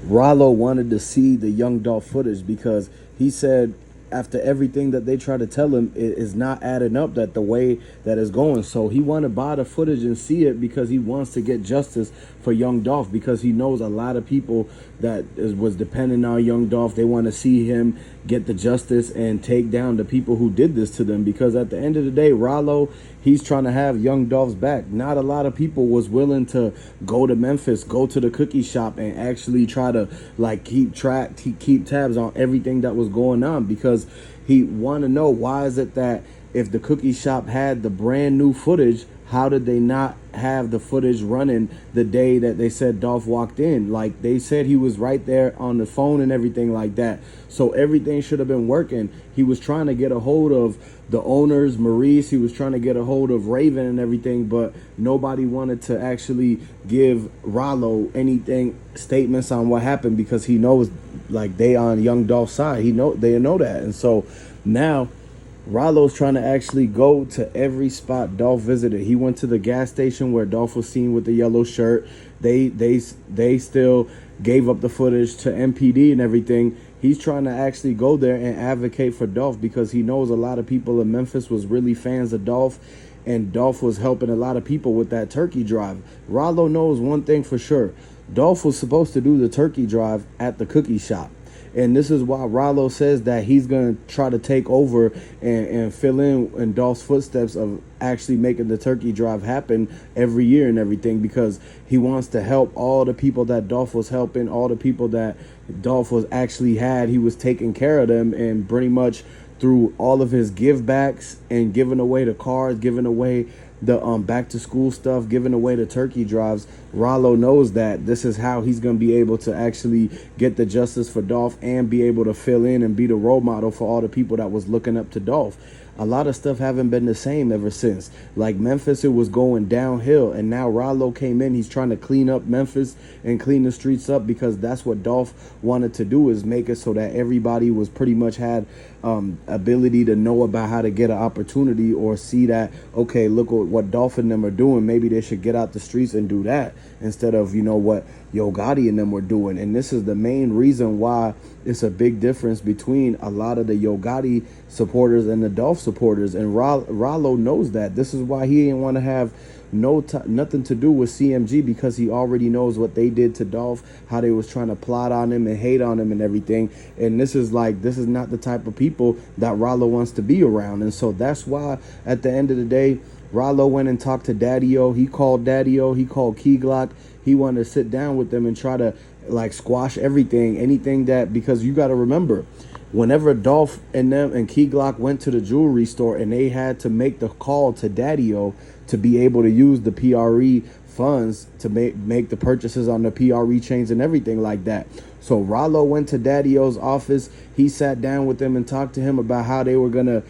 Ralo wanted to see the Young Dolph footage because he said after everything that they try to tell him, it is not adding up that the way that is going. So he want to buy the footage and see it because he wants to get justice for Young Dolph, because he knows a lot of people that was depending on Young Dolph. They want to see him get the justice and take down the people who did this to them, because at the end of the day, Ralo, he's trying to have Young Dolph's back. Not a lot of people was willing to go to Memphis, go to the cookie shop, and actually try to like keep tabs on everything that was going on, because he want to know, why is it that if the cookie shop had the brand new footage, how did they not have the footage running the day that they said Dolph walked in? Like, they said he was right there on the phone and everything like that. So everything should have been working. He was trying to get a hold of the owners, Maurice. He was trying to get a hold of Raven and everything, but nobody wanted to actually give Ralo anything, statements on what happened, because he knows, like, they on Young Dolph's side. They know that. And so now Ralo's trying to actually go to every spot Dolph visited. He went to the gas station where Dolph was seen with the yellow shirt. They still gave up the footage to MPD and everything. He's trying to actually go there and advocate for Dolph, because he knows a lot of people in Memphis was really fans of Dolph, and Dolph was helping a lot of people with that turkey drive. Ralo knows one thing for sure. Dolph was supposed to do the turkey drive at the cookie shop. And this is why Ralo says that he's going to try to take over and fill in Dolph's footsteps of actually making the turkey drive happen every year and everything, because he wants to help all the people that Dolph was helping, all the people that Dolph was actually had. He was taking care of them, and pretty much through all of his give backs and giving away the cars, giving away the back to school stuff, giving away the turkey drives, Ralo knows that this is how he's going to be able to actually get the justice for Dolph and be able to fill in and be the role model for all the people that was looking up to Dolph. A lot of stuff haven't been the same ever since. Like Memphis, it was going downhill, and now Ralo came in. He's trying to clean up Memphis and clean the streets up, because that's what Dolph wanted to do, is make it so that everybody was pretty much had ability to know about how to get an opportunity, or see that, okay, look what Dolph and them are doing. Maybe they should get out the streets and do that instead of, what Yo Gotti and them were doing. And this is the main reason why it's a big difference between a lot of the Yo Gotti supporters and the Dolph supporters. And Ralo knows that. This is why he didn't want to have nothing to do with CMG, because he already knows what they did to Dolph, how they was trying to plot on him and hate on him and everything. And this is not the type of people that Ralo wants to be around. And so that's why at the end of the day, Ralo went and talked to Daddy-O. He called Daddy-O. He called Key Glock. He wanted to sit down with them and try to squash anything that, because you got to remember, whenever Dolph and them and Key Glock went to the jewelry store and they had to make the call to Daddy-O to be able to use the PRE funds to make the purchases on the PRE chains and everything like that. So Ralo went to Daddy-O's office. He sat down with them and talked to him about how they were gonna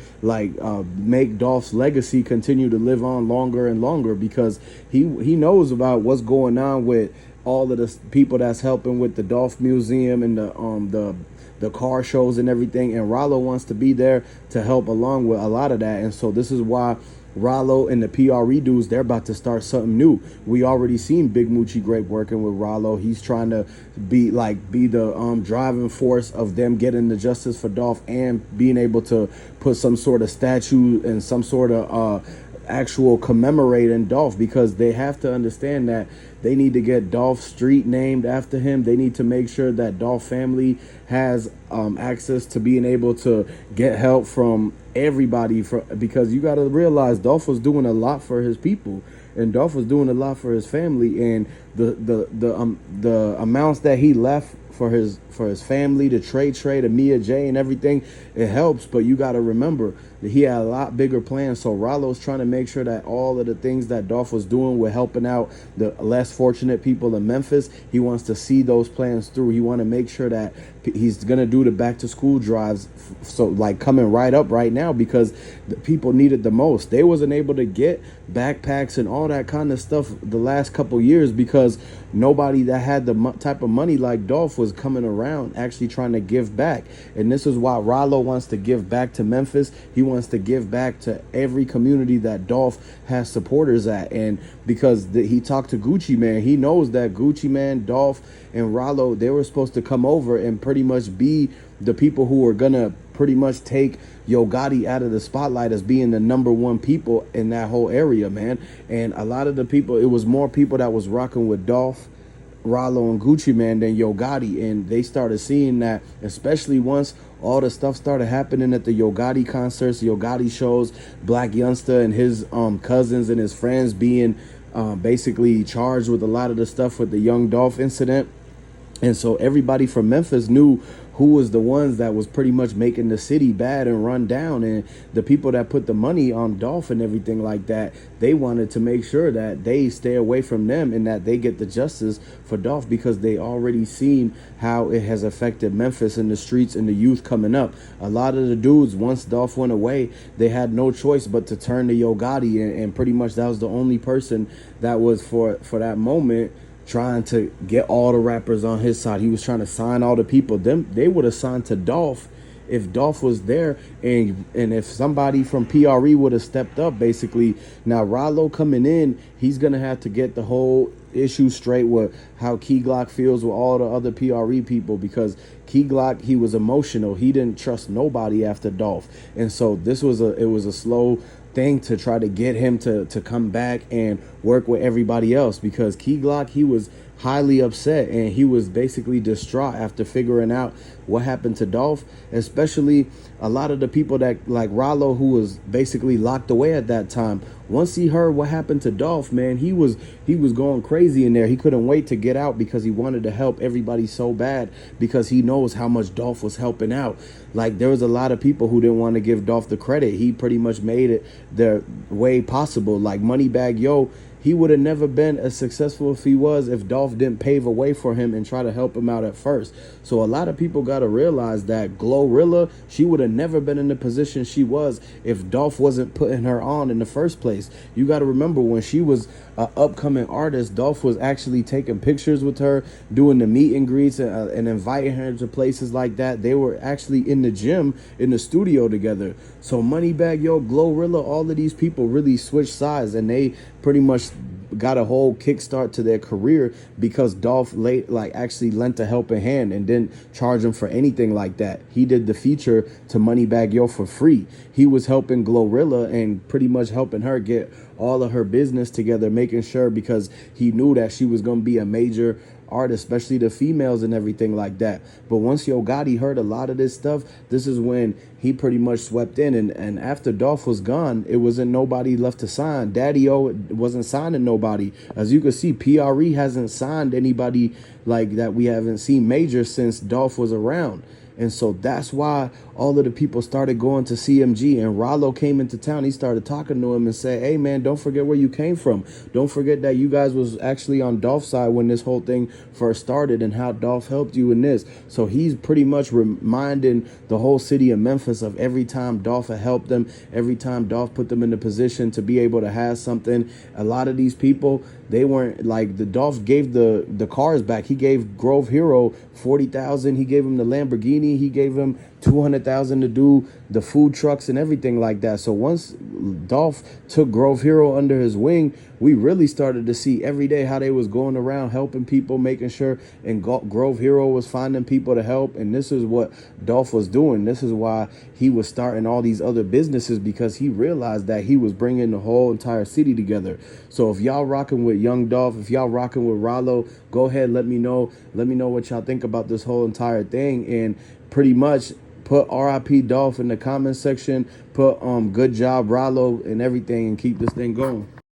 make Dolph's legacy continue to live on longer and longer, because he knows about what's going on with all of the people that's helping with the Dolph Museum and the car shows and everything. And Ralo wants to be there to help along with a lot of that. And so this is why Ralo and the PRE dudes, they're about to start something new. We already seen Big Moochie Grape working with Ralo. He's trying to be the driving force of them getting the justice for Dolph and being able to put some sort of statue and some sort of actual commemorating Dolph, because they have to understand that they need to get Dolph Street named after him. They need to make sure that Dolph family has access to being able to get help from everybody, because you got to realize Dolph was doing a lot for his people, and Dolph was doing a lot for his family, and the amounts that he left for his family, to Trey, to Mia J and everything, it helps. But you got to remember that he had a lot bigger plans. So Ralo's trying to make sure that all of the things that Dolph was doing with helping out the less fortunate people in Memphis, he wants to see those plans through. He want to make sure that he's going to do the back to school drives, so coming right up right now, because the people need it the most. They wasn't able to get backpacks and all that kind of stuff the last couple years because nobody that had the type of money like Dolph was coming around actually trying to give back. And this is why Ralo wants to give back to Memphis. He wants to give back to every community that Dolph has supporters at. And because he talked to Gucci Man, he knows that Gucci Man, Dolph, and Ralo, they were supposed to come over and pretty much be the people who were gonna pretty much take Yo Gotti out of the spotlight as being the number one people in that whole area, man. And a lot of the people, it was more people that was rocking with Dolph, Ralo, and Gucci Man than Yo Gotti. And they started seeing that, especially once all the stuff started happening at the Yo Gotti concerts, Yo Gotti shows, Black Youngster and his cousins and his friends being basically charged with a lot of the stuff with the Young Dolph incident. And so everybody from Memphis knew who was the ones that was pretty much making the city bad and run down. And the people that put the money on Dolph and everything like that, they wanted to make sure that they stay away from them and that they get the justice for Dolph, because they already seen how it has affected Memphis and the streets and the youth coming up. A lot of the dudes, once Dolph went away, they had no choice but to turn to Yo Gotti, and pretty much that was the only person that was for that moment trying to get all the rappers on his side. He was trying to sign all the people. They would have signed to Dolph if Dolph was there, and if somebody from PRE would have stepped up, basically. Now Ralo coming in, he's gonna have to get the whole issue straight with how Key Glock feels with all the other PRE people, because Key Glock, he was emotional. He didn't trust nobody after Dolph, and so it was a slow thing to try to get him to come back and work with everybody else, because Key Glock, he was highly upset and he was basically distraught after figuring out what happened to Dolph, especially a lot of the people that like Ralo, who was basically locked away at that time. Once he heard what happened to Dolph, man, he was going crazy in there. He couldn't wait to get out because he wanted to help everybody so bad, because he knows how much Dolph was helping out. Like, there was a lot of people who didn't want to give Dolph the credit. He pretty much made it the way possible. Like Moneybagg Yo, he would have never been as successful if Dolph didn't pave a way for him and try to help him out at first. So a lot of people got to realize that Glorilla, she would have never been in the position she was if Dolph wasn't putting her on in the first place. You got to remember, when she was an upcoming artist, Dolph was actually taking pictures with her, doing the meet and greets, and inviting her to places like that. They were actually in the gym, in the studio together. So Moneybagg Yo, Glorilla, all of these people really switched sides, and they pretty much got a whole kickstart to their career because Dolph actually lent a helping hand and didn't charge him for anything like that. He did the feature to Moneybagg Yo for free. He was helping Glorilla and pretty much helping her get all of her business together, making sure, because he knew that she was going to be a major artist, especially the females and everything like that. But once Yo Gotti heard a lot of this stuff, this is when he pretty much swept in. And after Dolph was gone, it wasn't nobody left to sign. Daddy O wasn't signing nobody. As you can see, PRE hasn't signed anybody like that. We haven't seen major since Dolph was around. And so that's why all of the people started going to CMG, and Ralo came into town. He started talking to him and said, hey, man, don't forget where you came from. Don't forget that you guys was actually on Dolph's side when this whole thing first started and how Dolph helped you in this. So he's pretty much reminding the whole city of Memphis of every time Dolph had helped them, every time Dolph put them in the position to be able to have something. A lot of these people, they weren't like, the Dolph gave the cars back. He gave Grove Hero $40,000. He gave him the Lamborghini. He gave him $200,000 to do the food trucks and everything like that. So once Dolph took Grove Hero under his wing, we really started to see every day how they was going around helping people, making sure, and Grove Hero was finding people to help. And this is what Dolph was doing. This is why he was starting all these other businesses, because he realized that he was bringing the whole entire city together. So if y'all rocking with Young Dolph, if y'all rocking with Ralo, go ahead, let me know what y'all think about this whole entire thing. And pretty much put RIP Dolph in the comment section, put good job Ralo and everything, and keep this thing going.